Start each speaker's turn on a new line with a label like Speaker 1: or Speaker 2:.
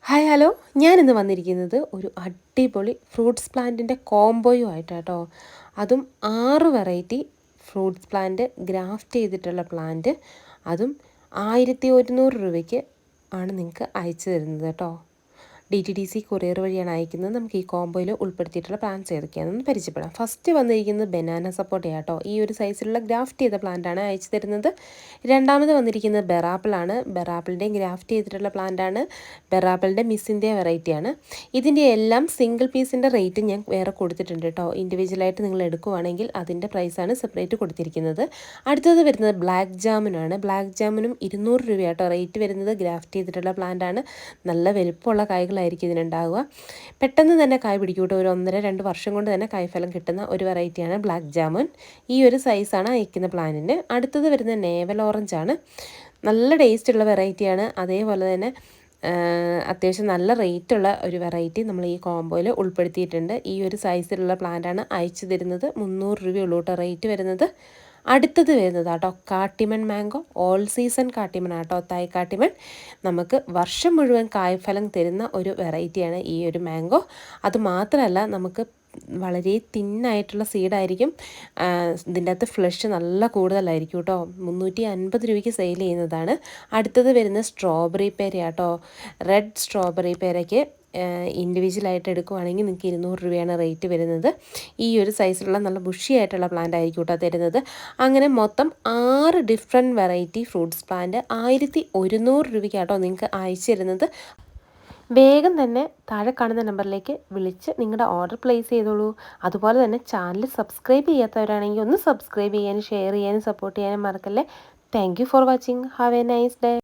Speaker 1: Hi hello ഞാനിന്ന് വന്നിരിക്കുന്നത് ഒരു അടിപൊളി ഫ്രൂട്ട്സ് പ്ലാന്റിൻ്റെ കോംബോയും ആയിട്ടാട്ടോ. അതും 6 വെറൈറ്റി ഫ്രൂട്ട്സ് പ്ലാന്റ് ഗ്രാഫ്റ്റ് ചെയ്തിട്ടുള്ള പ്ലാന്റ്, അതും 1100 രൂപയ്ക്ക് ആണ് നിങ്ങൾക്ക് അയച്ചു തരുന്നത് കേട്ടോ. DTDC കൊറിയർ വഴിയാണ് അയക്കുന്നത്. നമുക്ക് ഈ കോംബോയിൽ ഉൾപ്പെടുത്തിയിട്ടുള്ള പ്ലാന്റ്സ് ഏതൊക്കെയാണെന്ന് പരിചയപ്പെടാം. ഫസ്റ്റ് വന്നിരിക്കുന്നത് ബനാന സപ്പോട്ടയാണ് കേട്ടോ. ഈ ഒരു സൈസിലുള്ള ഗ്രാഫ്റ്റ് ചെയ്ത പ്ലാന്റാണ് അയച്ചു തരുന്നത്. രണ്ടാമത് വന്നിരിക്കുന്നത് ബെറാപ്പിളാണ്. ബെറാപ്പിളിൻ്റെയും ഗ്രാഫ്റ്റ് ചെയ്തിട്ടുള്ള പ്ലാന്റാണ്. ബെറാപ്പിളിൻ്റെ മിസ്സിൻ്റെ വെറൈറ്റിയാണ്. ഇതിൻ്റെ എല്ലാം സിംഗിൾ പീസിൻ്റെ റേറ്റ് ഞാൻ വേറെ കൊടുത്തിട്ടുണ്ട് കേട്ടോ. ഇൻഡിവിജ്വലായിട്ട് നിങ്ങൾ എടുക്കുവാണെങ്കിൽ അതിൻ്റെ പ്രൈസാണ് സെപ്പറേറ്റ് കൊടുത്തിരിക്കുന്നത്. അടുത്തത് വരുന്നത് ബ്ലാക്ക് ജാമുനാണ്. ബ്ലാക്ക് ജാമുനും 200 രൂപയാട്ടോ റേറ്റ് വരുന്നത്. ഗ്രാഫ്റ്റ് ചെയ്തിട്ടുള്ള പ്ലാന്റാണ്. നല്ല വലുപ്പമുള്ള കായ്കളായിരിക്കും ഇതിനുണ്ടാവുക. പെട്ടെന്ന് തന്നെ കായ് പിടിക്കും കേട്ടോ. ഒരു 1.5-2 വർഷം കൊണ്ട് തന്നെ കായ്ഫലം കിട്ടുന്ന ഒരു വെറൈറ്റിയാണ് ബ്ലാക്ക് ജാമുൻ. ഈ ഒരു സൈസാണ് അയക്കുന്ന പ്ലാന്റിന്. അടുത്തത് വരുന്നത് നേവൽ ഓറഞ്ച് ആണ്. നല്ല ടേസ്റ്റുള്ള വെറൈറ്റിയാണ്. അതേപോലെ തന്നെ അത്യാവശ്യം നല്ല റേറ്റുള്ള ഒരു വെറൈറ്റി നമ്മൾ ഈ കോംബോയിൽ ഉൾപ്പെടുത്തിയിട്ടുണ്ട്. ഈ ഒരു സൈസിലുള്ള പ്ലാന്റാണ് അയച്ചു തരുന്നത്. 300 രൂപയുള്ളൂ കേട്ടോ റേറ്റ് വരുന്നത്. അടുത്തത് വരുന്നത് കേട്ടോ കാട്ടിമൺ മാംഗോ. ഓൾ സീസൺ കാട്ടിമൺ ആട്ടോ. തായ് കാട്ടിമൺ നമുക്ക് വർഷം മുഴുവൻ കായ്ഫലം തരുന്ന ഒരു വെറൈറ്റിയാണ് ഈ ഒരു മാംഗോ. അതുമാത്രമല്ല നമുക്ക് വളരെ തിന്നായിട്ടുള്ള സീഡായിരിക്കും. ഇതിൻ്റെ അകത്ത് ഫ്ലഷ് നല്ല കൂടുതലായിരിക്കും കേട്ടോ. 350 രൂപയ്ക്ക് സെയിൽ ചെയ്യുന്നതാണ്. അടുത്തത് വരുന്നത് സ്ട്രോബെറി പേര കേട്ടോ. റെഡ് സ്ട്രോബെറി പേരയ്ക്ക് ഇൻഡിവിജ്വലായിട്ട് എടുക്കുവാണെങ്കിൽ നിങ്ങൾക്ക് 200 രൂപയാണ് റേറ്റ് വരുന്നത്. ഈ ഒരു സൈസിലുള്ള നല്ല ബുഷിയായിട്ടുള്ള പ്ലാന്റ് ആയിരിക്കും കേട്ടോ തരുന്നത്. അങ്ങനെ മൊത്തം 6 ഡിഫറെൻറ്റ് വെറൈറ്റി ഫ്രൂട്ട്സ് പ്ലാന്റ് 1100 രൂപയ്ക്കാട്ടോ നിങ്ങൾക്ക് അയച്ചു തരുന്നത്. വേഗം തന്നെ താഴെ കാണുന്ന നമ്പറിലേക്ക് വിളിച്ച് നിങ്ങളുടെ ഓർഡർ പ്ലേസ് ചെയ്തോളൂ. അതുപോലെ തന്നെ ചാനൽ സബ്സ്ക്രൈബ് ചെയ്യാത്തവരാണെങ്കിൽ ഒന്ന് സബ്സ്ക്രൈബ് ചെയ്യാനും ഷെയർ ചെയ്യാനും സപ്പോർട്ട് ചെയ്യാനും മറക്കല്ലേ. Thank you for watching. Have A nice day.